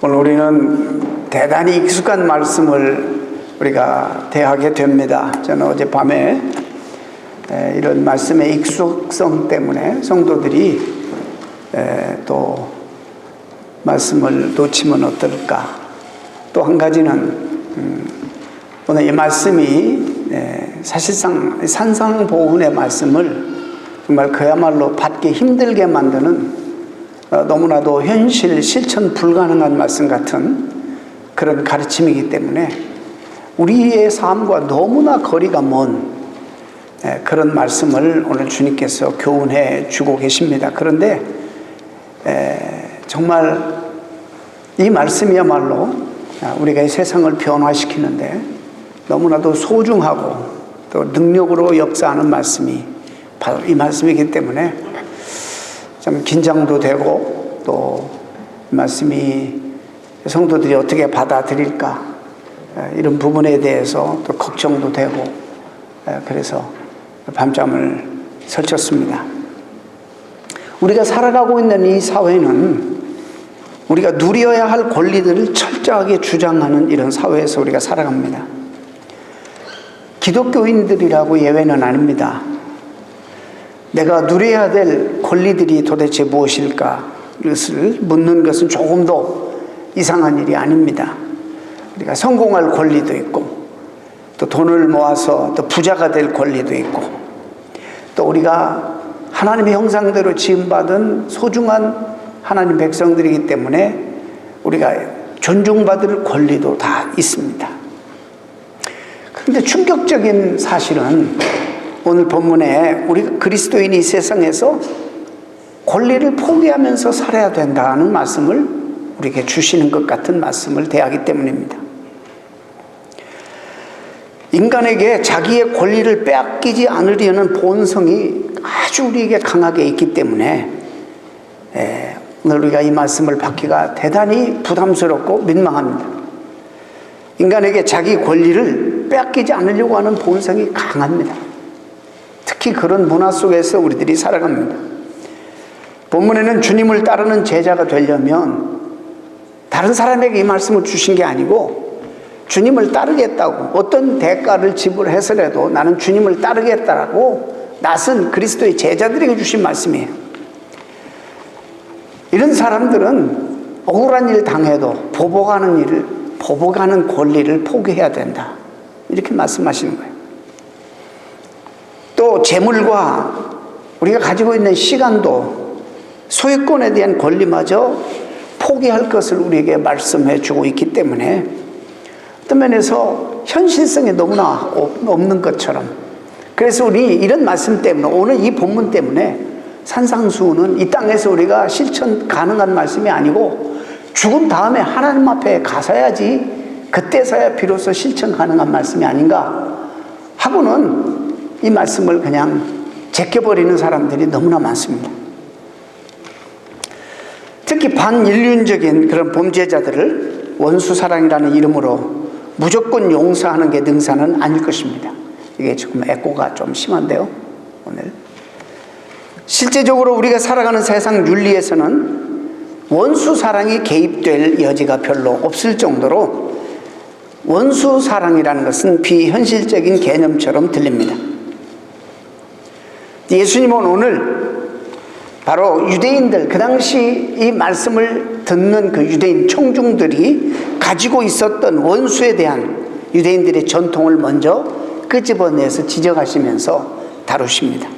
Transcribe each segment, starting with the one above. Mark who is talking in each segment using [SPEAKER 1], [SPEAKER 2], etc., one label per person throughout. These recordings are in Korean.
[SPEAKER 1] 오늘 우리는 대단히 익숙한 말씀을 우리가 대하게 됩니다. 저는 어젯밤에 이런 말씀의 익숙성 때문에 성도들이 또 말씀을 놓치면 어떨까. 또 한 가지는 오늘 이 말씀이 사실상 산상보훈의 말씀을 정말 그야말로 받기 힘들게 만드는 너무나도 현실 실천 불가능한 말씀 같은 그런 가르침이기 때문에 우리의 삶과 너무나 거리가 먼 그런 말씀을 오늘 주님께서 교훈해 주고 계십니다. 그런데 정말 이 말씀이야말로 우리가 이 세상을 변화시키는데 너무나도 소중하고 또 능력으로 역사하는 말씀이 바로 이 말씀이기 때문에 좀 긴장도 되고 또 이 말씀이 성도들이 어떻게 받아들일까 이런 부분에 대해서 또 걱정도 되고 그래서 밤잠을 설쳤습니다. 우리가 살아가고 있는 이 사회는 우리가 누려야 할 권리들을 철저하게 주장하는 이런 사회에서 우리가 살아갑니다. 기독교인들이라고 예외는 아닙니다. 내가 누려야 될 권리들이 도대체 무엇일까? 이것을 묻는 것은 조금 더 이상한 일이 아닙니다. 우리가 성공할 권리도 있고 또 돈을 모아서 또 부자가 될 권리도 있고 또 우리가 하나님의 형상대로 지음받은 소중한 하나님 백성들이기 때문에 우리가 존중받을 권리도 다 있습니다. 그런데 충격적인 사실은 오늘 본문에 우리 그리스도인이 세상에서 권리를 포기하면서 살아야 된다는 말씀을 우리에게 주시는 것 같은 말씀을 대하기 때문입니다. 인간에게 자기의 권리를 빼앗기지 않으려는 본성이 아주 우리에게 강하게 있기 때문에 오늘 우리가 이 말씀을 받기가 대단히 부담스럽고 민망합니다. 인간에게 자기 권리를 빼앗기지 않으려고 하는 본성이 강합니다. 특히 그런 문화 속에서 우리들이 살아갑니다. 본문에는 주님을 따르는 제자가 되려면 다른 사람에게 이 말씀을 주신 게 아니고 주님을 따르겠다고 어떤 대가를 지불해서라도 나는 주님을 따르겠다라고 나선 그리스도의 제자들에게 주신 말씀이에요. 이런 사람들은 억울한 일 당해도 보복하는 권리를 포기해야 된다. 이렇게 말씀하시는 거예요. 또 재물과 우리가 가지고 있는 시간도 소유권에 대한 권리마저 포기할 것을 우리에게 말씀해 주고 있기 때문에 어떤 면에서 현실성이 너무나 없는 것처럼 그래서 우리 이런 말씀 때문에 오늘 이 본문 때문에 산상수훈은 이 땅에서 우리가 실천 가능한 말씀이 아니고 죽은 다음에 하나님 앞에 가서야지 그때서야 비로소 실천 가능한 말씀이 아닌가 하고는 이 말씀을 그냥 제껴버리는 사람들이 너무나 많습니다. 특히 반인륜적인 그런 범죄자들을 원수사랑이라는 이름으로 무조건 용서하는 게 능사는 아닐 것입니다. 이게 지금 에코가 좀 심한데요, 오늘. 실제적으로 우리가 살아가는 세상 윤리에서는 원수사랑이 개입될 여지가 별로 없을 정도로 원수사랑이라는 것은 비현실적인 개념처럼 들립니다. 예수님은 오늘 바로 유대인들, 그 당시 이 말씀을 듣는 그 유대인 청중들이 가지고 있었던 원수에 대한 유대인들의 전통을 먼저 끄집어내서 지적하시면서 다루십니다.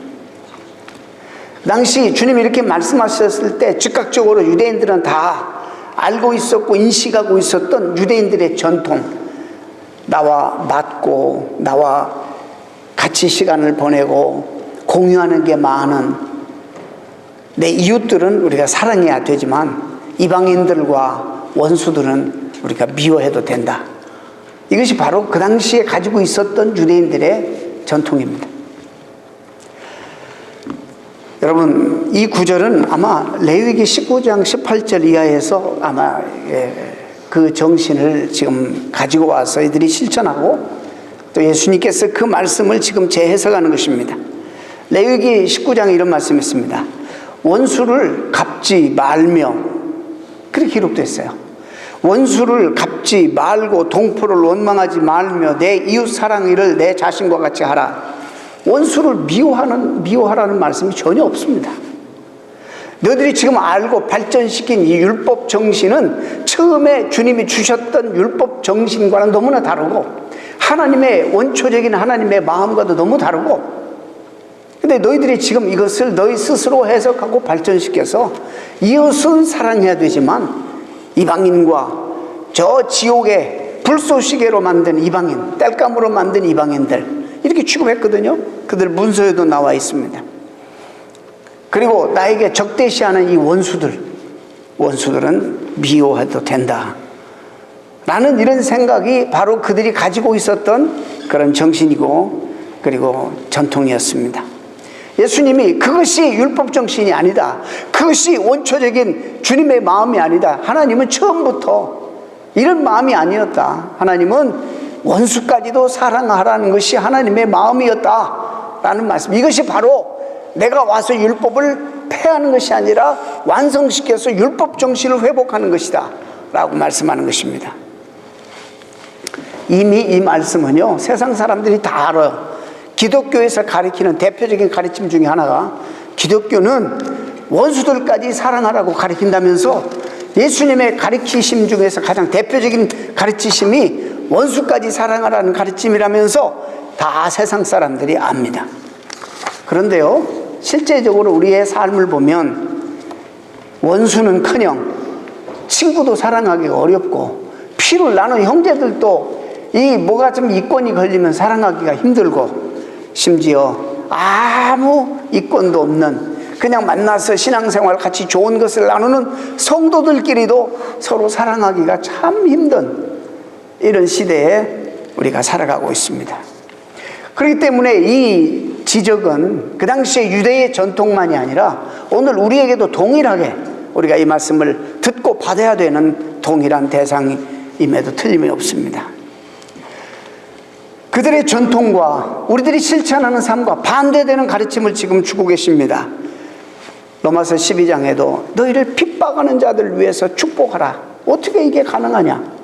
[SPEAKER 1] 그 당시 주님이 이렇게 말씀하셨을 때 즉각적으로 유대인들은 다 알고 있었고 인식하고 있었던 유대인들의 전통, 나와 맞고 나와 같이 시간을 보내고 공유하는 게 많은 내 이웃들은 우리가 사랑해야 되지만 이방인들과 원수들은 우리가 미워해도 된다. 이것이 바로 그 당시에 가지고 있었던 유대인들의 전통입니다. 여러분, 이 구절은 아마 레위기 19장 18절 이하에서 아마 그 정신을 지금 가지고 와서 이들이 실천하고 또 예수님께서 그 말씀을 지금 재해석하는 것입니다. 레위기 19장에 이런 말씀이 있습니다. 원수를 갚지 말며 그렇게 기록되어 있어요. 원수를 갚지 말고 동포를 원망하지 말며 내 이웃 사랑을 내 자신과 같이 하라. 원수를 미워하라는 말씀이 전혀 없습니다. 너희들이 지금 알고 발전시킨 이 율법 정신은 처음에 주님이 주셨던 율법 정신과는 너무나 다르고 하나님의 원초적인 하나님의 마음과도 너무 다르고, 근데 너희들이 지금 이것을 너희 스스로 해석하고 발전시켜서 이웃은 사랑해야 되지만 이방인과 저 지옥의 불쏘시개로 만든 이방인, 땔감으로 만든 이방인들 이렇게 취급했거든요. 그들 문서에도 나와 있습니다. 그리고 나에게 적대시하는 이 원수들은 미워해도 된다 라는 이런 생각이 바로 그들이 가지고 있었던 그런 정신이고 그리고 전통이었습니다. 예수님이 그것이 율법 정신이 아니다, 그것이 원초적인 주님의 마음이 아니다, 하나님은 처음부터 이런 마음이 아니었다, 하나님은 원수까지도 사랑하라는 것이 하나님의 마음이었다 라는 말씀, 이것이 바로 내가 와서 율법을 폐하는 것이 아니라 완성시켜서 율법 정신을 회복하는 것이다 라고 말씀하는 것입니다. 이미 이 말씀은요 세상 사람들이 다 알아요. 기독교에서 가르치는 대표적인 가르침 중에 하나가, 기독교는 원수들까지 사랑하라고 가르친다면서 예수님의 가르치심 중에서 가장 대표적인 가르치심이 원수까지 사랑하라는 가르침이라면서 다 세상 사람들이 압니다. 그런데요 실제적으로 우리의 삶을 보면 원수는커녕 친구도 사랑하기가 어렵고, 피를 나눈 형제들도 이 뭐가 좀 이권이 걸리면 사랑하기가 힘들고, 심지어 아무 이권도 없는 그냥 만나서 신앙생활 같이 좋은 것을 나누는 성도들끼리도 서로 사랑하기가 참 힘든 이런 시대에 우리가 살아가고 있습니다. 그렇기 때문에 이 지적은 그 당시에 유대의 전통만이 아니라 오늘 우리에게도 동일하게 우리가 이 말씀을 듣고 받아야 되는 동일한 대상임에도 틀림이 없습니다. 그들의 전통과 우리들이 실천하는 삶과 반대되는 가르침을 지금 주고 계십니다. 로마서 12장에도 너희를 핍박하는 자들을 위해서 축복하라. 어떻게 이게 가능하냐?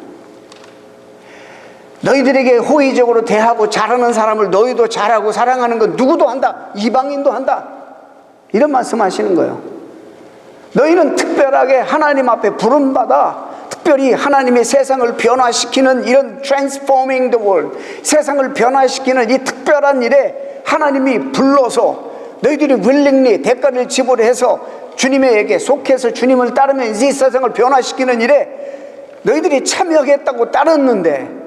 [SPEAKER 1] 너희들에게 호의적으로 대하고 잘하는 사람을 너희도 잘하고 사랑하는 건 누구도 한다. 이방인도 한다. 이런 말씀하시는 거예요. 너희는 특별하게 하나님 앞에 부름받아 특별히 하나님의 세상을 변화시키는 이런 transforming the world, 세상을 변화시키는 이 특별한 일에 하나님이 불러서 너희들이 willingly 대가를 지불해서 주님에게 속해서 주님을 따르면서 이 세상을 변화시키는 일에 너희들이 참여하겠다고 따랐는데,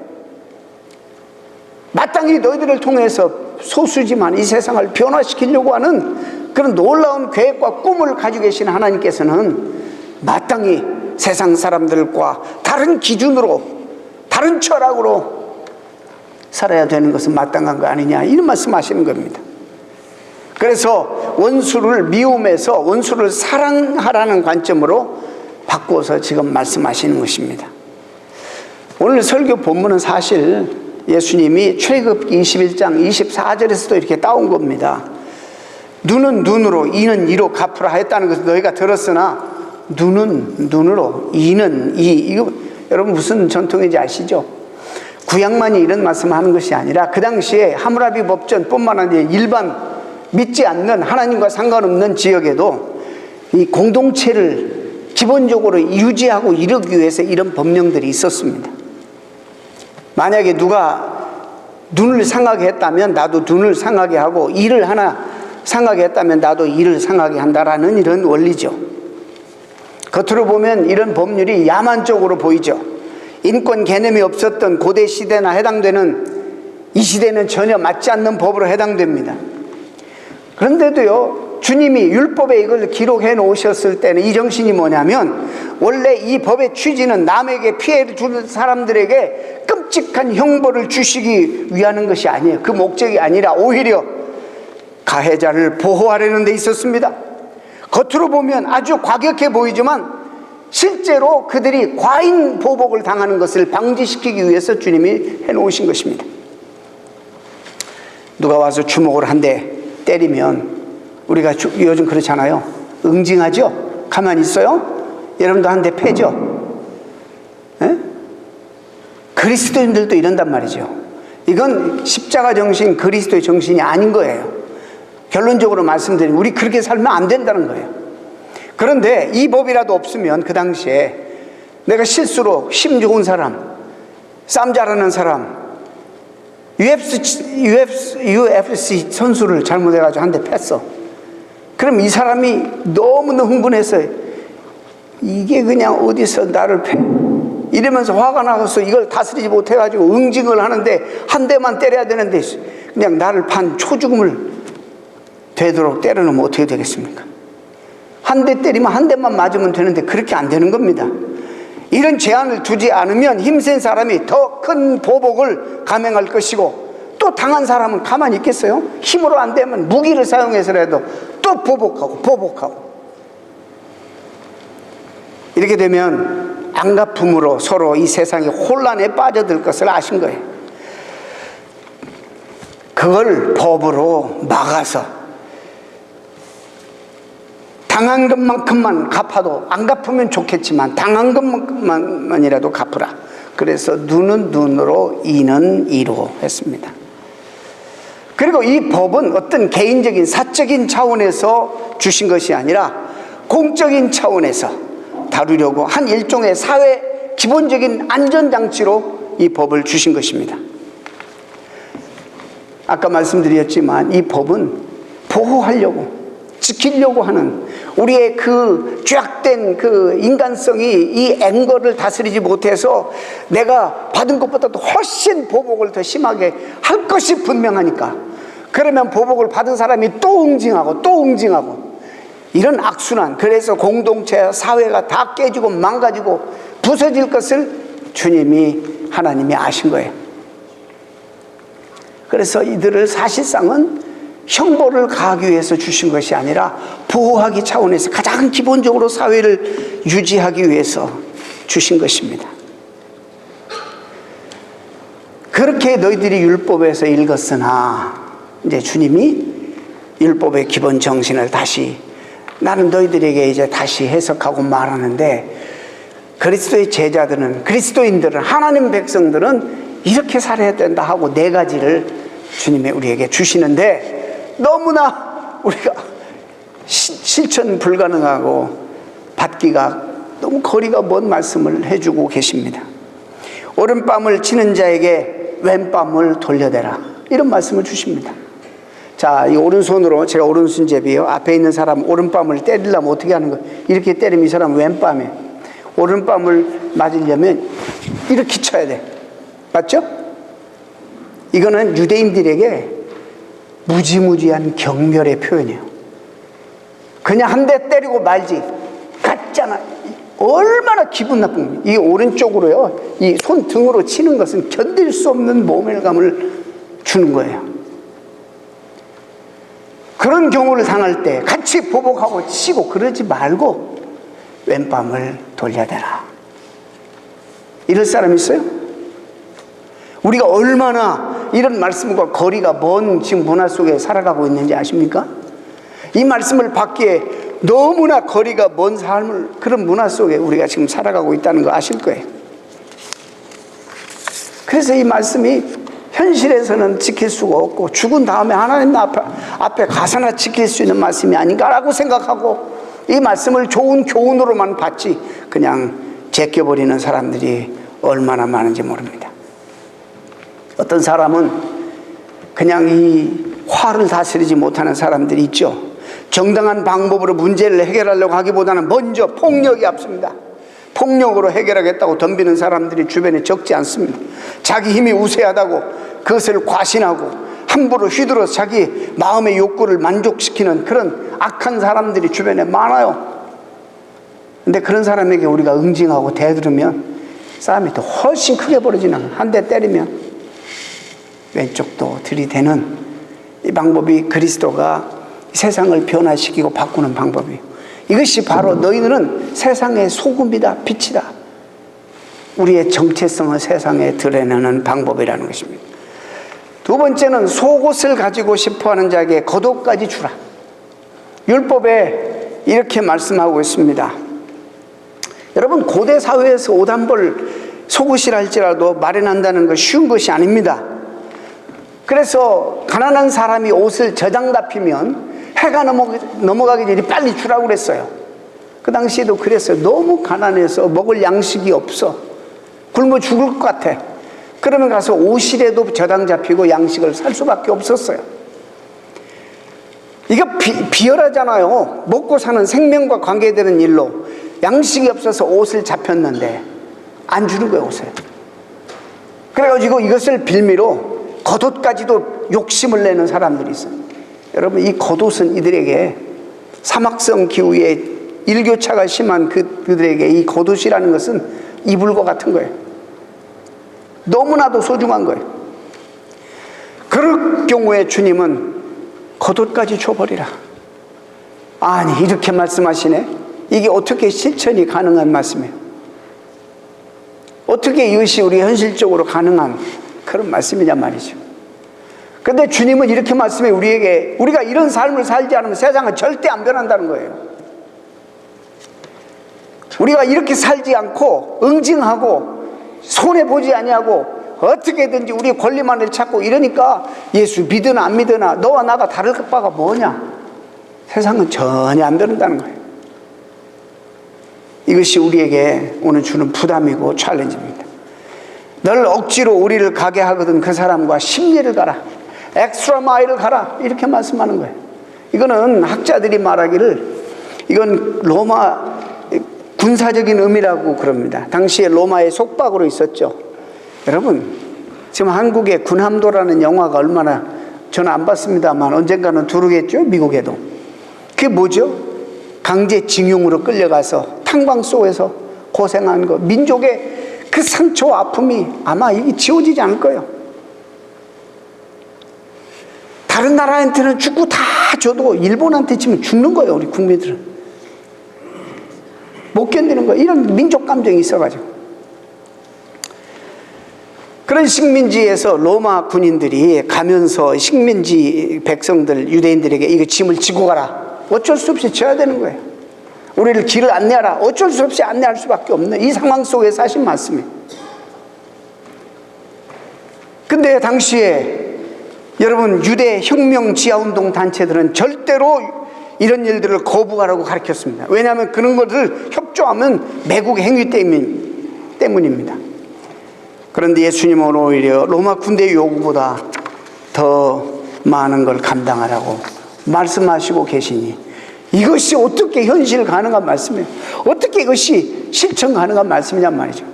[SPEAKER 1] 마땅히 너희들을 통해서 소수지만 이 세상을 변화시키려고 하는 그런 놀라운 계획과 꿈을 가지고 계신 하나님께서는 마땅히 세상 사람들과 다른 기준으로 다른 철학으로 살아야 되는 것은 마땅한 거 아니냐, 이런 말씀하시는 겁니다. 그래서 원수를 미움해서 원수를 사랑하라는 관점으로 바꿔서 지금 말씀하시는 것입니다. 오늘 설교 본문은 사실 예수님이 출애굽기 21장 24절에서도 이렇게 따온 겁니다. 눈은 눈으로 이는 이로 갚으라 했다는 것을 너희가 들었으나 눈은 눈으로 이는 이거 여러분 무슨 전통인지 아시죠? 구약만이 이런 말씀하는 것이 아니라 그 당시에 하므라비 법전뿐만 아니라 일반 믿지 않는 하나님과 상관없는 지역에도 이 공동체를 기본적으로 유지하고 이루기 위해서 이런 법령들이 있었습니다. 만약에 누가 눈을 상하게 했다면 나도 눈을 상하게 하고, 이를 하나 상하게 했다면 나도 이를 상하게 한다라는 이런 원리죠. 겉으로 보면 이런 법률이 야만적으로 보이죠. 인권 개념이 없었던 고대 시대나 해당되는 이 시대는 전혀 맞지 않는 법으로 해당됩니다. 그런데도요 주님이 율법에 이걸 기록해 놓으셨을 때는 이 정신이 뭐냐면, 원래 이 법의 취지는 남에게 피해를 주는 사람들에게 끔찍한 형벌을 주시기 위하는 것이 아니에요. 그 목적이 아니라 오히려 가해자를 보호하려는 데 있었습니다. 겉으로 보면 아주 과격해 보이지만 실제로 그들이 과잉 보복을 당하는 것을 방지시키기 위해서 주님이 해놓으신 것입니다. 누가 와서 주먹을 한 대 때리면 우리가 요즘 그렇잖아요. 응징하죠? 가만히 있어요? 여러분도 한 대 패죠? 에? 그리스도인들도 이런단 말이죠. 이건 십자가 정신, 그리스도의 정신이 아닌 거예요. 결론적으로 말씀드리면 우리 그렇게 살면 안 된다는 거예요. 그런데 이 법이라도 없으면 그 당시에 내가 실수로 힘 좋은 사람, 싸움 잘하는 사람, UFC 선수를 잘못해가지고 한 대 팼어. 그럼 이 사람이 너무너무 흥분해서 이게 그냥 어디서 나를 패? 이러면서 화가 나서 이걸 다스리지 못해가지고 응징을 하는데 한 대만 때려야 되는데 그냥 나를 반 초죽음을 되도록 때려놓으면 어떻게 되겠습니까? 한 대 때리면 한 대만 맞으면 되는데 그렇게 안 되는 겁니다. 이런 제한을 두지 않으면 힘센 사람이 더 큰 보복을 감행할 것이고 또 당한 사람은 가만히 있겠어요? 힘으로 안 되면 무기를 사용해서라도 또 보복하고 이렇게 되면 안갚음으로 서로 이 세상의 혼란에 빠져들 것을 아신 거예요. 그걸 법으로 막아서 당한 것만큼만 갚아도, 안 갚으면 좋겠지만 당한 것만이라도 갚으라. 그래서 눈은 눈으로 이는 이로 했습니다. 그리고 이 법은 어떤 개인적인 사적인 차원에서 주신 것이 아니라 공적인 차원에서 다루려고 한 일종의 사회 기본적인 안전장치로 이 법을 주신 것입니다. 아까 말씀드렸지만 이 법은 보호하려고, 지키려고 하는 우리의 그 죄악된 그 인간성이 이 앵거를 다스리지 못해서 내가 받은 것보다도 훨씬 보복을 더 심하게 할 것이 분명하니까, 그러면 보복을 받은 사람이 또 응징하고 이런 악순환, 그래서 공동체 사회가 다 깨지고 망가지고 부서질 것을 주님이, 하나님이 아신 거예요. 그래서 이들을 사실상은 형벌을 가하기 위해서 주신 것이 아니라 보호하기 차원에서 가장 기본적으로 사회를 유지하기 위해서 주신 것입니다. 그렇게 너희들이 율법에서 읽었으나, 이제 주님이 율법의 기본 정신을 다시 나는 너희들에게 이제 다시 해석하고 말하는데, 그리스도의 제자들은, 그리스도인들은, 하나님 백성들은 이렇게 살아야 된다 하고 4가지를 주님이 우리에게 주시는데, 너무나 우리가 실천 불가능하고 받기가 너무 거리가 먼 말씀을 해주고 계십니다. 오른밤을 치는 자에게 왼밤을 돌려대라, 이런 말씀을 주십니다. 자, 이 오른손으로, 제가 오른손잡이요, 앞에 있는 사람 오른밤을 때리려면 어떻게 하는 거예요? 이렇게 때리면 이 사람은 왼밤에, 오른밤을 맞으려면 이렇게 쳐야 돼. 맞죠? 이거는 유대인들에게 무지무지한 경멸의 표현이에요. 그냥 한 대 때리고 말지, 같잖아. 얼마나 기분 나쁜 거예요. 이 오른쪽으로요, 이 손등으로 치는 것은 견딜 수 없는 모멸감을 주는 거예요. 그런 경우를 당할 때 같이 보복하고 치고 그러지 말고 왼밤을 돌려대라. 이럴 사람 있어요? 우리가 얼마나 이런 말씀과 거리가 먼 지금 문화 속에 살아가고 있는지 아십니까? 이 말씀을 받기에 너무나 거리가 먼 삶을, 그런 문화 속에 우리가 지금 살아가고 있다는 거 아실 거예요. 그래서 이 말씀이 현실에서는 지킬 수가 없고 죽은 다음에 하나님 앞에 가서나 지킬 수 있는 말씀이 아닌가라고 생각하고 이 말씀을 좋은 교훈으로만 받지 그냥 제껴버리는 사람들이 얼마나 많은지 모릅니다. 어떤 사람은 그냥 이 화를 다스리지 못하는 사람들이 있죠. 정당한 방법으로 문제를 해결하려고 하기보다는 먼저 폭력이 앞섭니다. 폭력으로 해결하겠다고 덤비는 사람들이 주변에 적지 않습니다. 자기 힘이 우세하다고 그것을 과신하고 함부로 휘둘러서 자기 마음의 욕구를 만족시키는 그런 악한 사람들이 주변에 많아요. 근데 그런 사람에게 우리가 응징하고 대들으면 싸움이 더 훨씬 크게 벌어지는 거예요. 한 대 때리면 왼쪽도 들이대는 이 방법이 그리스도가 세상을 변화시키고 바꾸는 방법이에요. 이것이 바로 너희들은 세상의 소금이다, 빛이다. 우리의 정체성을 세상에 드러내는 방법이라는 것입니다. 두 번째는 속옷을 가지고 싶어하는 자에게 겉옷까지 주라. 율법에 이렇게 말씀하고 있습니다. 여러분, 고대 사회에서 옷 한 벌 속옷이라 할지라도 마련한다는 것이 쉬운 것이 아닙니다. 그래서 가난한 사람이 옷을 저장 잡히면 해가 넘어가기 전에 빨리 주라고 그랬어요. 그 당시에도 그랬어요. 너무 가난해서 먹을 양식이 없어. 굶어 죽을 것 같아. 그러면 가서 옷이라도 저장 잡히고 양식을 살 수밖에 없었어요. 이거 비열하잖아요. 먹고 사는 생명과 관계되는 일로 양식이 없어서 옷을 잡혔는데 안 주는 거예요, 옷을. 그래가지고 이것을 빌미로 겉옷까지도 욕심을 내는 사람들이 있어요. 여러분, 이 겉옷은 이들에게 사막성 기후에 일교차가 심한 그들에게 이 겉옷이라는 것은 이불과 같은 거예요. 너무나도 소중한 거예요. 그럴 경우에 주님은 겉옷까지 줘버리라. 아니, 이렇게 말씀하시네. 이게 어떻게 실천이 가능한 말씀이에요? 어떻게 이것이 우리 현실적으로 가능한 그런 말씀이냐 말이죠. 근데 주님은 이렇게 말씀해 우리에게, 우리가 이런 삶을 살지 않으면 세상은 절대 안 변한다는 거예요. 우리가 이렇게 살지 않고 응징하고 손해보지 아니하고 어떻게든지 우리의 권리만을 찾고 이러니까 예수 믿으나 안 믿으나 너와 나가 다를 바가 뭐냐? 세상은 전혀 안 변한다는 거예요. 이것이 우리에게 오늘 주는 부담이고 챌린지입니다. 늘 억지로 우리를 가게 하거든 그 사람과 심리를 가라. 엑스트라 마일을 가라. 이렇게 말씀하는 거예요. 이거는 학자들이 말하기를 이건 로마 군사적인 의미라고 그럽니다. 당시에 로마의 속박으로 있었죠. 여러분, 지금 한국의 군함도라는 영화가 얼마나, 저는 안 봤습니다만 언젠가는 두르겠죠, 미국에도. 그게 뭐죠? 강제징용으로 끌려가서 탄광 속에서 고생한 거, 민족의 그 상처와 아픔이 아마 이게 지워지지 않을 거예요. 다른 나라한테는 죽고 다 줘도 일본한테 치면 죽는 거예요, 우리 국민들은. 못 견디는 거예요. 이런 민족 감정이 있어가지고. 그런 식민지에서 로마 군인들이 가면서 식민지 백성들, 유대인들에게 이거 짐을 지고 가라. 어쩔 수 없이 져야 되는 거예요. 우리를 길을 안내하라. 어쩔 수 없이 안내할 수밖에 없는 이 상황 속에서 하신 말씀이에요. 근데 당시에 여러분, 유대 혁명 지하운동 단체들은 절대로 이런 일들을 거부하라고 가르쳤습니다. 왜냐하면 그런 것을 협조하면 매국 행위 때문입니다. 그런데 예수님은 오히려 로마 군대의 요구보다 더 많은 걸 감당하라고 말씀하시고 계시니 이것이 어떻게 현실 가능한 말씀이에요? 어떻게 이것이 실천 가능한 말씀이냔 말이죠.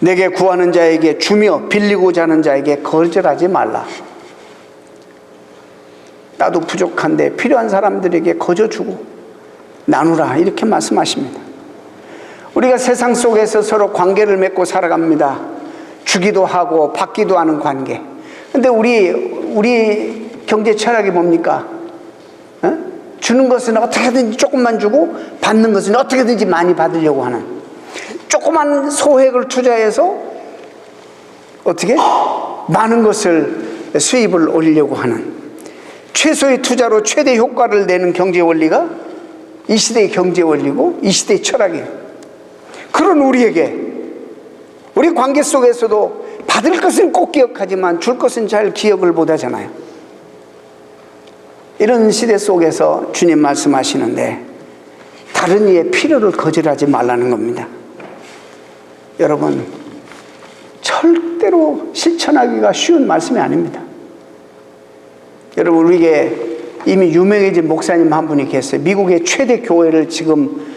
[SPEAKER 1] 내게 구하는 자에게 주며 빌리고자 하는 자에게 거절하지 말라. 나도 부족한데 필요한 사람들에게 거저 주고 나누라, 이렇게 말씀하십니다. 우리가 세상 속에서 서로 관계를 맺고 살아갑니다. 주기도 하고 받기도 하는 관계. 근데 우리 경제 철학이 뭡니까? 주는 것은 어떻게든지 조금만 주고 받는 것은 어떻게든지 많이 받으려고 하는, 조그만 소액을 투자해서 어떻게 많은 것을 수입을 올리려고 하는, 최소의 투자로 최대 효과를 내는 경제 원리가 이 시대의 경제 원리고 이 시대의 철학이에요. 그런 우리에게, 우리 관계 속에서도 받을 것은 꼭 기억하지만 줄 것은 잘 기억을 못하잖아요. 이런 시대 속에서 주님 말씀하시는데 다른 이의 필요를 거절하지 말라는 겁니다. 여러분, 절대로 실천하기가 쉬운 말씀이 아닙니다. 여러분, 우리에게 이미 유명해진 목사님 한 분이 계세요. 미국의 최대 교회를 지금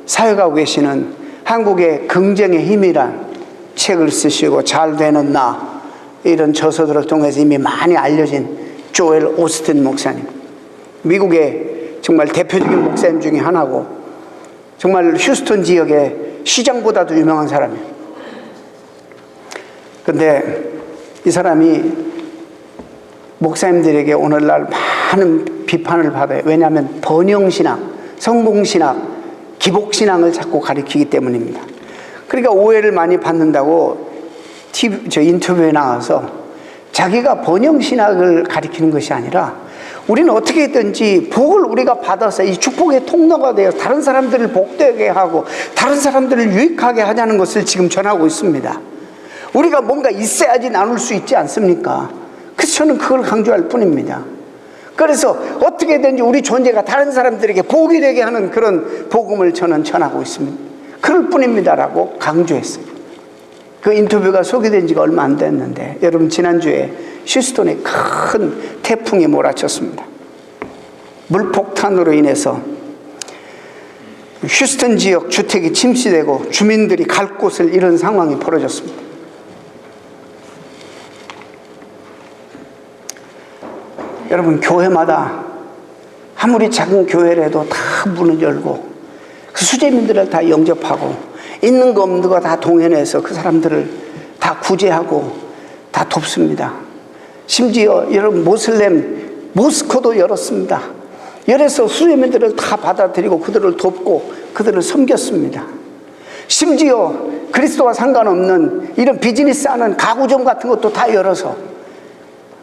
[SPEAKER 1] 사역하고 계시는 한국의 긍정의 힘이란 책을 쓰시고 잘 되는 나, 이런 저서들을 통해서 이미 많이 알려진 조엘 오스틴 목사님. 미국의 정말 대표적인 목사님 중에 하나고 정말 휴스턴 지역의 시장보다도 유명한 사람이에요. 근데 이 사람이 목사님들에게 오늘날 많은 비판을 받아요. 왜냐하면 번영신학, 성공신학, 기복신앙을 자꾸 가리키기 때문입니다. 그러니까 오해를 많이 받는다고 인터뷰에 나와서 자기가 번영신학을 가리키는 것이 아니라 우리는 어떻게든지 복을 우리가 받아서 이 축복의 통로가 되어 다른 사람들을 복되게 하고 다른 사람들을 유익하게 하자는 것을 지금 전하고 있습니다. 우리가 뭔가 있어야지 나눌 수 있지 않습니까? 그래서 저는 그걸 강조할 뿐입니다. 그래서 어떻게든지 우리 존재가 다른 사람들에게 복이 되게 하는 그런 복음을 저는 전하고 있습니다. 그럴 뿐입니다라고 강조했어요. 그 인터뷰가 소개된 지가 얼마 안 됐는데 여러분, 지난주에 휴스턴에 큰 태풍이 몰아쳤습니다. 물폭탄으로 인해서 휴스턴 지역 주택이 침수되고 주민들이 갈 곳을 잃은 상황이 벌어졌습니다. 여러분, 교회마다 아무리 작은 교회라도 다 문을 열고 그 수재민들을 다 영접하고 있는 거 없는 거 다 동원해서 그 사람들을 다 구제하고 다 돕습니다. 심지어 여러분, 모슬렘 모스크도 열었습니다. 열어서 수재민들을 다 받아들이고 그들을 돕고 그들을 섬겼습니다. 심지어 그리스도와 상관없는 이런 비즈니스 하는 가구점 같은 것도 다 열어서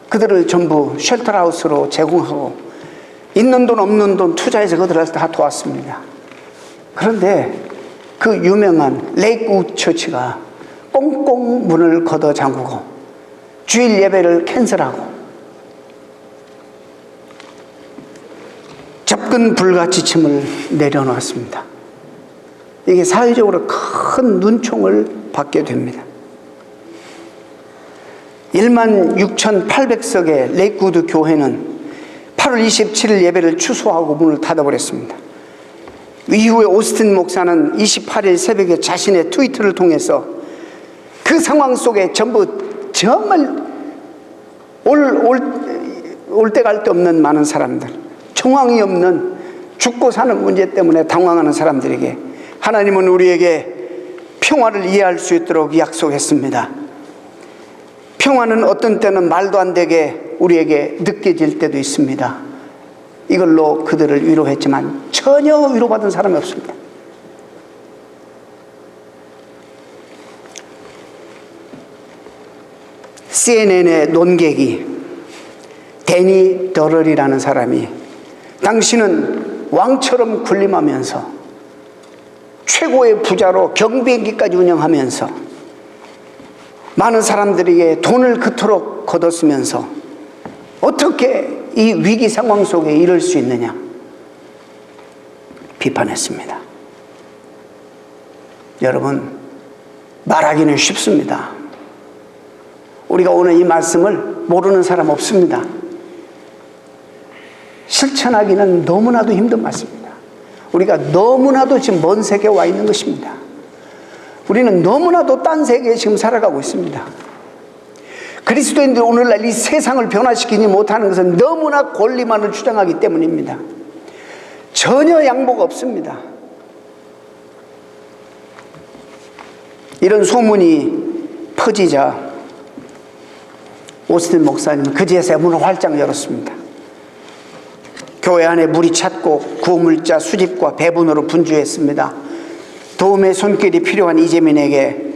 [SPEAKER 1] 그들을 전부 쉘터하우스로 제공하고 있는 돈 없는 돈 투자해서 그들을 다 도왔습니다. 그런데 그 유명한 레이크우드 처치가 꽁꽁 문을 걷어 잠그고 주일 예배를 캔슬하고 접근 불가 지침을 내려놓았습니다. 이게 사회적으로 큰 눈총을 받게 됩니다. 16,800석의 레이크우드 교회는 8월 27일 예배를 취소하고 문을 닫아버렸습니다. 이후에 오스틴 목사는 28일 새벽에 자신의 트위터를 통해서 그 상황 속에 전부 정말 올 때 갈 데 없는 많은 사람들, 정황이 없는 죽고 사는 문제 때문에 당황하는 사람들에게 하나님은 우리에게 평화를 이해할 수 있도록 약속했습니다. 평화는 어떤 때는 말도 안 되게 우리에게 느껴질 때도 있습니다. 이걸로 그들을 위로했지만 전혀 위로받은 사람이 없습니다. CNN의 논객이 데니 더럴이라는 사람이 당신은 왕처럼 군림하면서 최고의 부자로 경비행기까지 운영하면서 많은 사람들에게 돈을 그토록 거뒀으면서 어떻게 이 위기 상황 속에 이럴 수 있느냐 비판했습니다. 여러분, 말하기는 쉽습니다. 우리가 오늘 이 말씀을 모르는 사람 없습니다. 실천하기는 너무나도 힘든 말씀입니다. 우리가 너무나도 지금 먼 세계에 와 있는 것입니다. 우리는 너무나도 딴 세계에 지금 살아가고 있습니다. 그리스도인들이 오늘날 이 세상을 변화시키지 못하는 것은 너무나 권리만을 주장하기 때문입니다. 전혀 양보가 없습니다. 이런 소문이 퍼지자 오스틴 목사님은 그제서야 문을 활짝 열었습니다. 교회 안에 물이 찼고 구물자 수집과 배분으로 분주했습니다. 도움의 손길이 필요한 이재민에게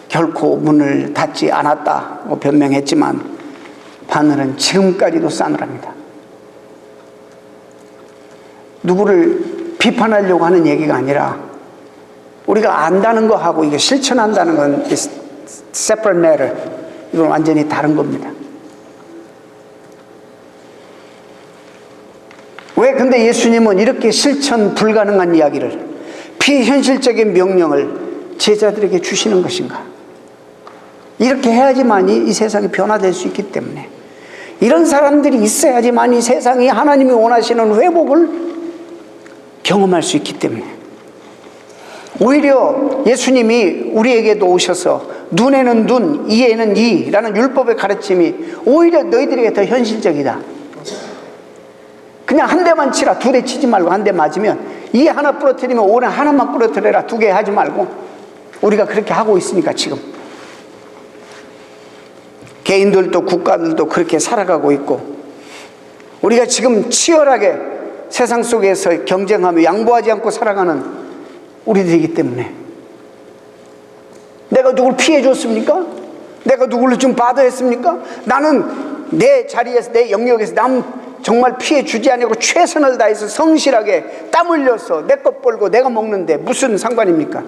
[SPEAKER 1] 결코 문을 닫지 않았다고 변명했지만 바늘은 지금까지도 싸늘합니다. 누구를 비판하려고 하는 얘기가 아니라 우리가 안다는 거하고 이게 실천한다는 건 separate matter. 이건 완전히 다른 겁니다. 왜 근데 예수님은 이렇게 실천 불가능한 이야기를, 비현실적인 명령을 제자들에게 주시는 것인가? 이렇게 해야지만이 이 세상이 변화될 수 있기 때문에, 이런 사람들이 있어야지만 이 세상이 하나님이 원하시는 회복을 경험할 수 있기 때문에, 오히려 예수님이 우리에게도 오셔서 눈에는 눈, 이에는 이라는 율법의 가르침이 오히려 너희들에게 더 현실적이다. 그냥 한 대만 치라, 두 대 치지 말고 한 대 맞으면, 이 하나 부러뜨리면 오늘 하나만 부러뜨려라, 두 개 하지 말고. 우리가 그렇게 하고 있으니까 지금 개인들도 국가들도 그렇게 살아가고 있고, 우리가 지금 치열하게 세상 속에서 경쟁하며 양보하지 않고 살아가는 우리들이기 때문에, 내가 누굴 피해 줬습니까? 내가 누구를 좀 받아 했습니까? 나는 내 자리에서, 내 영역에서 남 정말 피해 주지 않고 최선을 다해서 성실하게 땀 흘려서 내 것 벌고 내가 먹는데 무슨 상관입니까?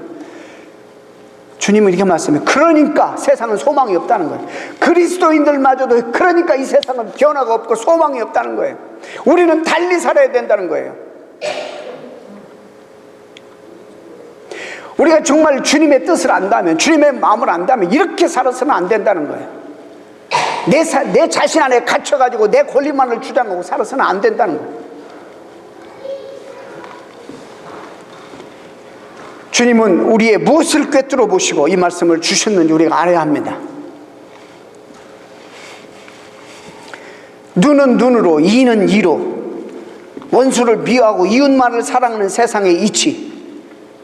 [SPEAKER 1] 주님은 이렇게 말씀해. 그러니까 세상은 소망이 없다는 거예요. 그리스도인들마저도 그러니까 이 세상은 변화가 없고 소망이 없다는 거예요. 우리는 달리 살아야 된다는 거예요. 우리가 정말 주님의 뜻을 안다면, 주님의 마음을 안다면 이렇게 살아서는 안 된다는 거예요. 내 자신 안에 갇혀가지고 내 권리만을 주장하고 살아서는 안 된다는 거예요. 주님은 우리의 무엇을 꿰뚫어 보시고 이 말씀을 주셨는지 우리가 알아야 합니다. 눈은 눈으로, 이는 이로, 원수를 미워하고 이웃만을 사랑하는 세상의 이치,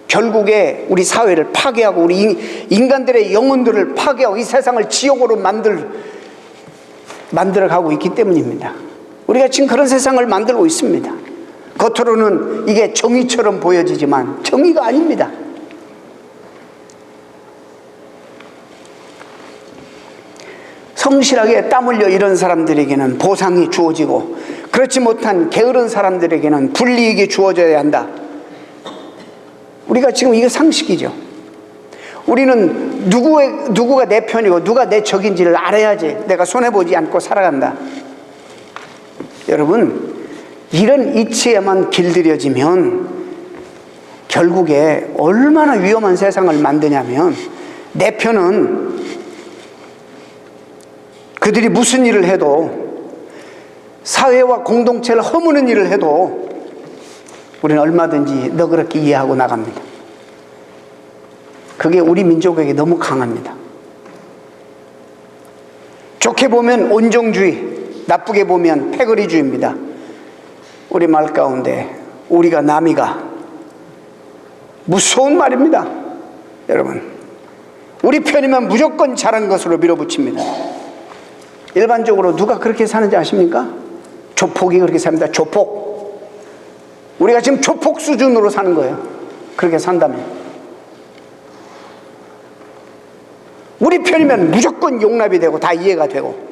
[SPEAKER 1] 결국에 우리 사회를 파괴하고 우리 인간들의 영혼들을 파괴하고 이 세상을 지옥으로 만들어가고 있기 때문입니다. 우리가 지금 그런 세상을 만들고 있습니다. 겉으로는 이게 정의처럼 보여지지만 정의가 아닙니다. 성실하게 땀 흘려 이런 사람들에게는 보상이 주어지고 그렇지 못한 게으른 사람들에게는 불이익이 주어져야 한다. 우리가 지금 이게 상식이죠. 우리는 누구가 내 편이고 누가 내 적인지를 알아야지 내가 손해보지 않고 살아간다. 여러분, 이런 이치에만 길들여지면 결국에 얼마나 위험한 세상을 만드냐면, 내 편은 그들이 무슨 일을 해도, 사회와 공동체를 허무는 일을 해도 우리는 얼마든지 너그럽게 이해하고 나갑니다. 그게 우리 민족에게 너무 강합니다. 좋게 보면 온정주의, 나쁘게 보면 패거리주의입니다. 우리 말 가운데 우리가 남이가 무서운 말입니다. 여러분, 우리 편이면 무조건 잘한 것으로 밀어붙입니다. 일반적으로 누가 그렇게 사는지 아십니까? 조폭이 그렇게 삽니다. 조폭. 우리가 지금 조폭 수준으로 사는 거예요. 그렇게 산다면. 우리 편이면 무조건 용납이 되고 다 이해가 되고.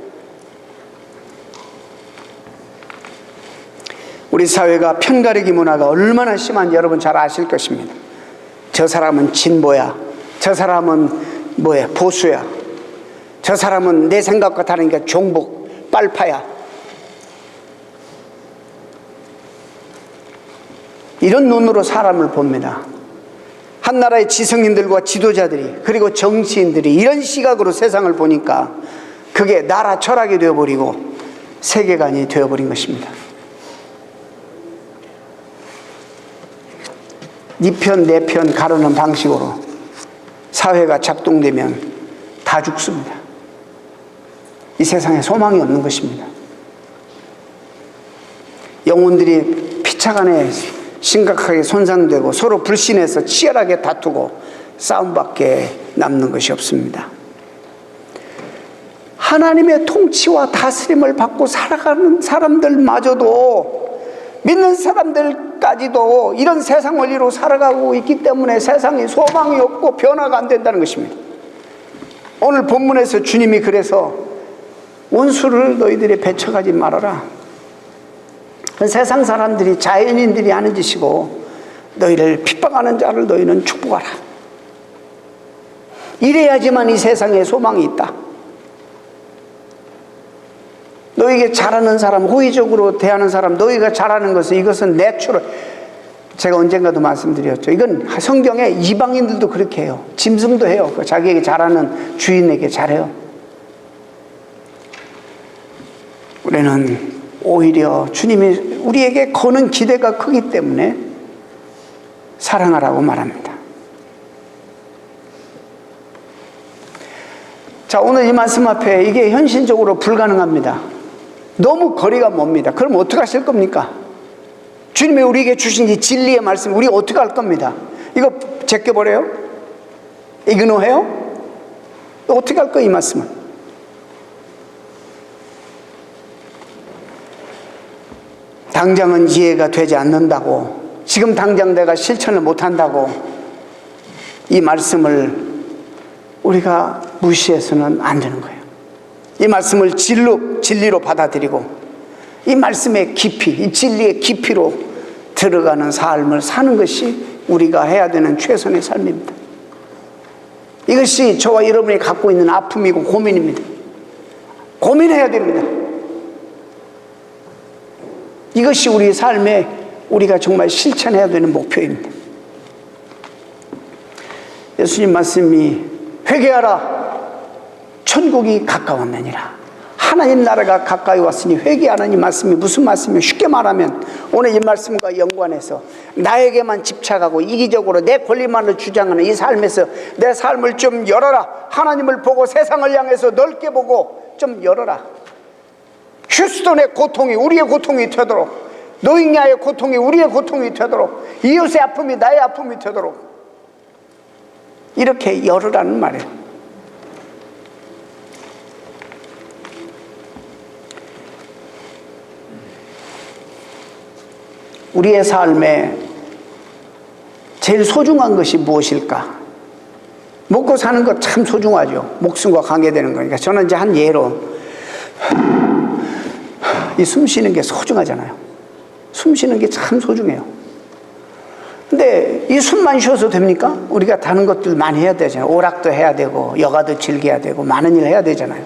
[SPEAKER 1] 우리 사회가 편가르기 문화가 얼마나 심한지 여러분 잘 아실 것입니다. 저 사람은 진보야, 저 사람은 뭐야, 보수야, 저 사람은 내 생각과 다르니까 종북, 빨파야. 이런 눈으로 사람을 봅니다. 한 나라의 지성인들과 지도자들이, 그리고 정치인들이 이런 시각으로 세상을 보니까 그게 나라 철학이 되어버리고 세계관이 되어버린 것입니다. 네 편, 내 편 가르는 방식으로 사회가 작동되면 다 죽습니다. 이 세상에 소망이 없는 것입니다. 영혼들이 피차간에 심각하게 손상되고 서로 불신해서 치열하게 다투고 싸움밖에 남는 것이 없습니다. 하나님의 통치와 다스림을 받고 살아가는 사람들마저도, 믿는 사람들까지도 이런 세상 원리로 살아가고 있기 때문에 세상에 소망이 없고 변화가 안 된다는 것입니다. 오늘 본문에서 주님이 그래서 원수를 너희들이 배척하지 말아라. 세상 사람들이, 자연인들이 하는 짓이고 너희를 핍박하는 자를 너희는 축복하라. 이래야지만 이 세상에 소망이 있다. 너희에게 잘하는 사람, 호의적으로 대하는 사람, 너희가 잘하는 것은, 이것은 내추럴. 제가 언젠가도 말씀드렸죠. 이건 성경에 이방인들도 그렇게 해요. 짐승도 해요. 자기에게 잘하는 주인에게 잘해요. 우리는 오히려 주님이 우리에게 거는 기대가 크기 때문에 사랑하라고 말합니다. 자, 오늘 이 말씀 앞에 이게 현실적으로 불가능합니다. 너무 거리가 멉니다. 그럼 어떻게 하실 겁니까? 주님이 우리에게 주신 이 진리의 말씀, 우리가 어떻게 할 겁니다? 이거 제껴버려요? 이그노해요? 어떻게 할 거예요, 이 말씀은? 당장은 이해가 되지 않는다고, 지금 당장 내가 실천을 못한다고 이 말씀을 우리가 무시해서는 안 되는 거예요. 이 말씀을 진리로 받아들이고 이 말씀의 깊이, 이 진리의 깊이로 들어가는 삶을 사는 것이 우리가 해야 되는 최선의 삶입니다. 이것이 저와 여러분이 갖고 있는 아픔이고 고민입니다. 고민해야 됩니다. 이것이 우리 삶에 우리가 정말 실천해야 되는 목표입니다. 예수님 말씀이 회개하라 천국이 가까웠느니라. 하나님 나라가 가까이 왔으니 회개하라는 이 말씀이 무슨 말씀이에요? 쉽게 말하면 오늘 이 말씀과 연관해서 나에게만 집착하고 이기적으로 내 권리만을 주장하는 이 삶에서 내 삶을 좀 열어라. 하나님을 보고 세상을 향해서 넓게 보고 좀 열어라. 휴스턴의 고통이 우리의 고통이 되도록, 노잉야의 고통이 우리의 고통이 되도록, 이웃의 아픔이 나의 아픔이 되도록 이렇게 열으라는 말이에요. 우리의 삶에 제일 소중한 것이 무엇일까? 먹고 사는 것 참 소중하죠. 목숨과 관계되는 거니까. 저는 이제 한 예로 이 숨 쉬는 게 소중하잖아요. 숨 쉬는 게 참 소중해요. 근데 이 숨만 쉬어서 됩니까? 우리가 다른 것들 많이 해야 되잖아요. 오락도 해야 되고 여가도 즐겨야 되고 많은 일 해야 되잖아요.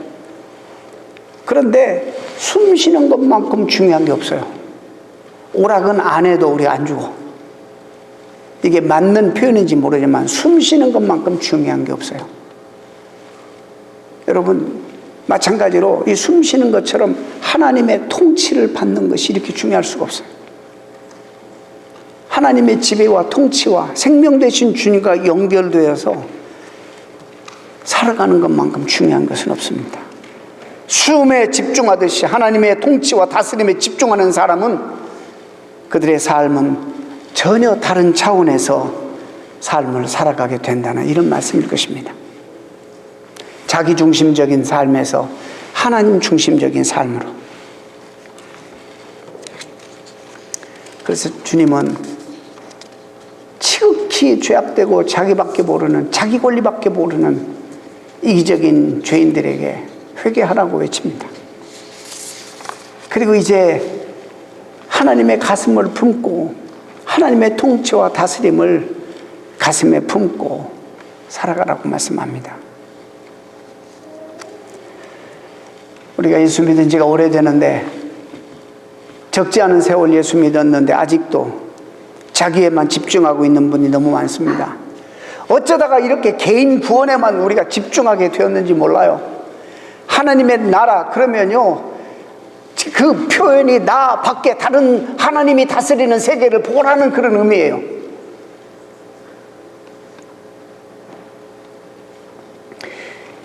[SPEAKER 1] 그런데 숨 쉬는 것만큼 중요한 게 없어요. 오락은 안 해도 우리 안 죽어. 이게 맞는 표현인지 모르지만 숨 쉬는 것만큼 중요한 게 없어요. 여러분 마찬가지로 이 숨 쉬는 것처럼 하나님의 통치를 받는 것이 이렇게 중요할 수가 없어요. 하나님의 지배와 통치와 생명 되신 주님과 연결되어서 살아가는 것만큼 중요한 것은 없습니다. 숨에 집중하듯이 하나님의 통치와 다스림에 집중하는 사람은 그들의 삶은 전혀 다른 차원에서 삶을 살아가게 된다는 이런 말씀일 것입니다. 자기중심적인 삶에서 하나님 중심적인 삶으로. 그래서 주님은 지극히 죄악되고 자기밖에 모르는, 자기 권리밖에 모르는 이기적인 죄인들에게 회개하라고 외칩니다. 그리고 이제 하나님의 가슴을 품고 하나님의 통치와 다스림을 가슴에 품고 살아가라고 말씀합니다. 우리가 예수 믿은 지가 오래되는데 적지 않은 세월 예수 믿었는데 아직도 자기에만 집중하고 있는 분이 너무 많습니다. 어쩌다가 이렇게 개인 구원에만 우리가 집중하게 되었는지 몰라요. 하나님의 나라 그러면요, 그 표현이 나 밖에 다른 하나님이 다스리는 세계를 보라는 그런 의미예요.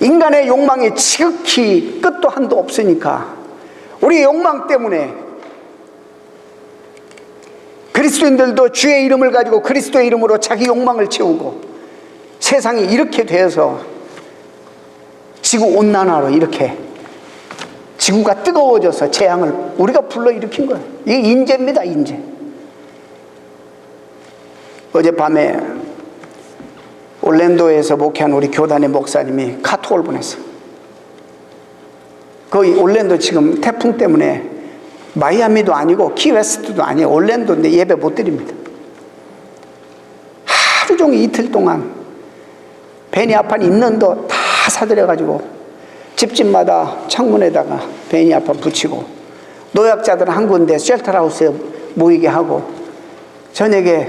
[SPEAKER 1] 인간의 욕망이 지극히 끝도 한도 없으니까 우리 욕망 때문에 그리스도인들도 주의 이름을 가지고 그리스도의 이름으로 자기 욕망을 채우고 세상이 이렇게 되어서 지구온난화로 이렇게 지구가 뜨거워져서 재앙을 우리가 불러일으킨 거예요. 이게 인재입니다. 인재. 어젯밤에 올랜도에서 목회한 우리 교단의 목사님이 카톡을 보냈어요. 거기 올랜도 지금 태풍 때문에 마이애미도 아니고 키웨스트도 아니에요. 올랜도인데 예배 못 드립니다. 하루 종일 이틀 동안 베니아판 있는 도 다 사들여가지고 집집마다 창문에다가 베니아판 붙이고 노약자들은 한 군데 쉘터하우스에 모이게 하고 저녁에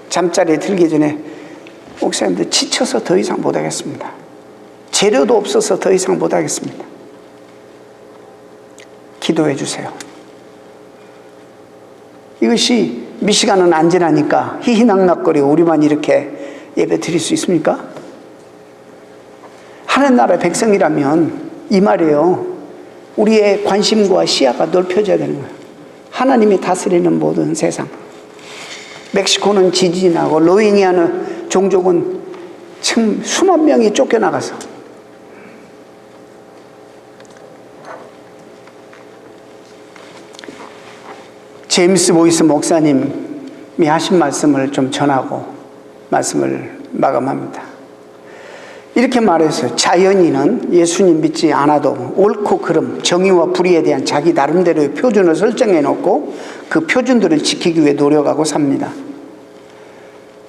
[SPEAKER 1] 잠자리에 들기 전에 목사님들 지쳐서 더 이상 못하겠습니다. 재료도 없어서 더 이상 못하겠습니다. 기도해 주세요. 이것이 미시간은 안전하니까 희희낙낙거리고 우리만 이렇게 예배 드릴 수 있습니까? 하나님 나라의 백성이라면 이 말이에요. 우리의 관심과 시야가 넓혀져야 되는 거예요. 하나님이 다스리는 모든 세상. 멕시코는 지진이 나고 로힝야는 종족은 참 수만 명이 쫓겨나가서 제임스 보이스 목사님이 하신 말씀을 좀 전하고 말씀을 마감합니다. 이렇게 말했어요. 자연인은 예수님 믿지 않아도 옳고 그름, 정의와 불의에 대한 자기 나름대로의 표준을 설정해 놓고 그 표준들을 지키기 위해 노력하고 삽니다.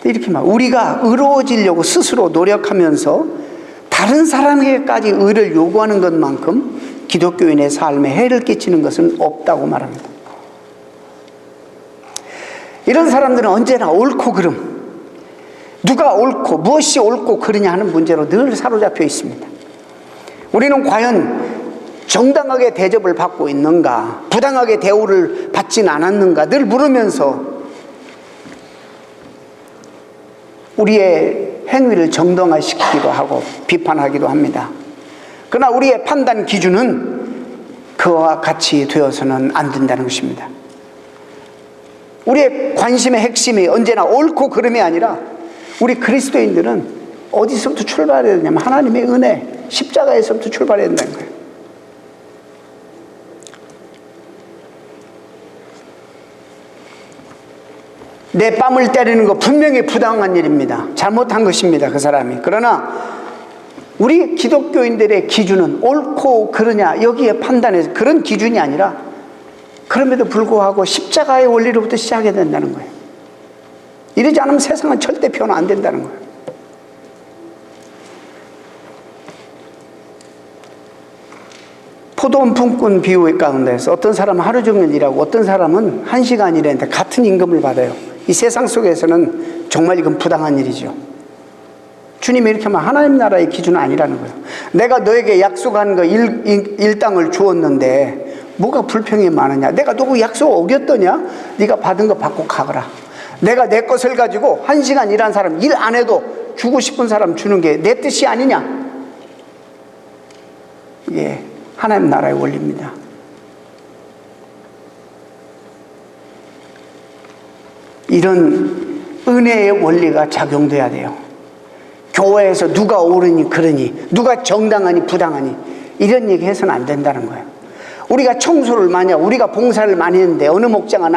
[SPEAKER 1] 이렇게 말, 우리가 의로워지려고 스스로 노력하면서 다른 사람에게까지 의를 요구하는 것만큼 기독교인의 삶에 해를 끼치는 것은 없다고 말합니다. 이런 사람들은 언제나 옳고 그름, 누가 옳고 무엇이 옳고 그르냐 하는 문제로 늘 사로잡혀 있습니다. 우리는 과연 정당하게 대접을 받고 있는가, 부당하게 대우를 받진 않았는가 늘 물으면서 우리의 행위를 정당화시키기도 하고 비판하기도 합니다. 그러나 우리의 판단 기준은 그와 같이 되어서는 안 된다는 것입니다. 우리의 관심의 핵심이 언제나 옳고 그름이 아니라 우리 그리스도인들은 어디서부터 출발해야 되냐면 하나님의 은혜, 십자가에서부터 출발해야 된다는 거예요. 내 뺨을 때리는 거 분명히 부당한 일입니다. 잘못한 것입니다, 그 사람이. 그러나 우리 기독교인들의 기준은 옳고 그르냐 여기에 판단해서 그런 기준이 아니라 그럼에도 불구하고 십자가의 원리로부터 시작해야 된다는 거예요. 이러지 않으면 세상은 절대 변화 안 된다는 거예요. 포도원 품꾼 비유 가운데서 어떤 사람은 하루 종일 일하고 어떤 사람은 1시간 일했는데 같은 임금을 받아요. 이 세상 속에서는 정말 이건 부당한 일이죠. 주님이 이렇게 하면 하나님 나라의 기준은 아니라는 거예요. 내가 너에게 약속한 거 일당을 주었는데 뭐가 불평이 많으냐? 내가 누구 약속 어겼더냐? 네가 받은 거 받고 가거라. 내가 내 것을 가지고 1시간 일한 사람, 일 안 해도 주고 싶은 사람 주는 게 내 뜻이 아니냐? 이게 하나님 나라의 원리입니다. 이런 은혜의 원리가 작용돼야 돼요. 교회에서 누가 옳으니 그러니, 누가 정당하니 부당하니 이런 얘기 해서는 안 된다는 거예요. 우리가 청소를 많이 하고 우리가 봉사를 많이 했는데 어느 목장은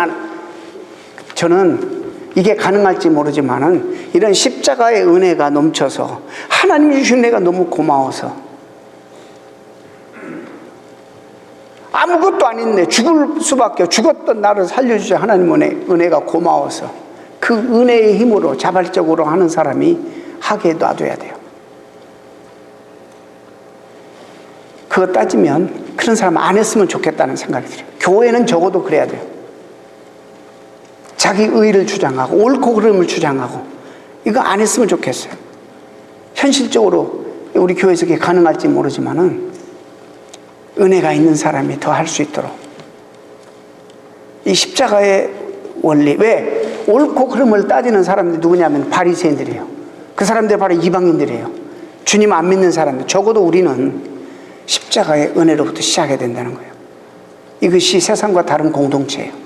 [SPEAKER 1] 저는 이게 가능할지 모르지만은 이런 십자가의 은혜가 넘쳐서 하나님이 주신 은혜가 너무 고마워서 아무것도 아닌데 죽을 수밖에 죽었던 나를 살려주신 하나님 은혜가 고마워서 그 은혜의 힘으로 자발적으로 하는 사람이 하게 놔둬야 돼요. 그거 따지면 그런 사람 안 했으면 좋겠다는 생각이 들어요. 교회는 적어도 그래야 돼요. 자기 의의를 주장하고 옳고 그름을 주장하고 이거 안 했으면 좋겠어요. 현실적으로 우리 교회에서 그게 가능할지 모르지만은 은혜가 있는 사람이 더 할 수 있도록 이 십자가의 원리, 왜 옳고 그름을 따지는 사람들이 누구냐면 바리새인들이에요. 그 사람들이 바로 이방인들이에요. 주님 안 믿는 사람들. 적어도 우리는 십자가의 은혜로부터 시작해야 된다는 거예요. 이것이 세상과 다른 공동체예요.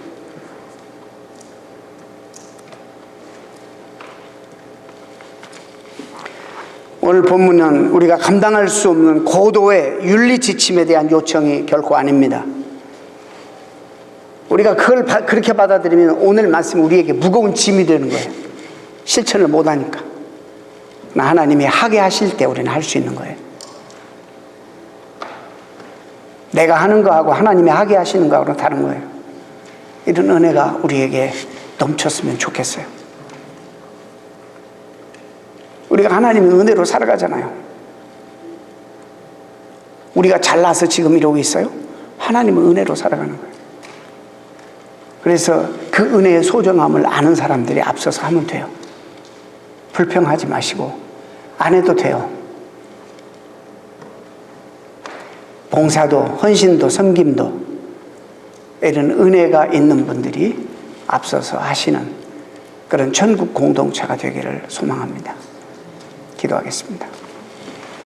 [SPEAKER 1] 오늘 본문은 우리가 감당할 수 없는 고도의 윤리 지침에 대한 요청이 결코 아닙니다. 우리가 그걸 그렇게 받아들이면 오늘 말씀이 우리에게 무거운 짐이 되는 거예요. 실천을 못하니까. 하나님이 하게 하실 때 우리는 할 수 있는 거예요. 내가 하는 거하고 하나님이 하게 하시는 거하고는 다른 거예요. 이런 은혜가 우리에게 넘쳤으면 좋겠어요. 우리가 하나님의 은혜로 살아가잖아요. 우리가 잘나서 지금 이러고 있어요? 하나님의 은혜로 살아가는 거예요. 그래서 그 은혜의 소중함을 아는 사람들이 앞서서 하면 돼요. 불평하지 마시고 안 해도 돼요. 봉사도 헌신도 섬김도 이런 은혜가 있는 분들이 앞서서 하시는 그런 천국 공동체가 되기를 소망합니다. 기도하겠습니다.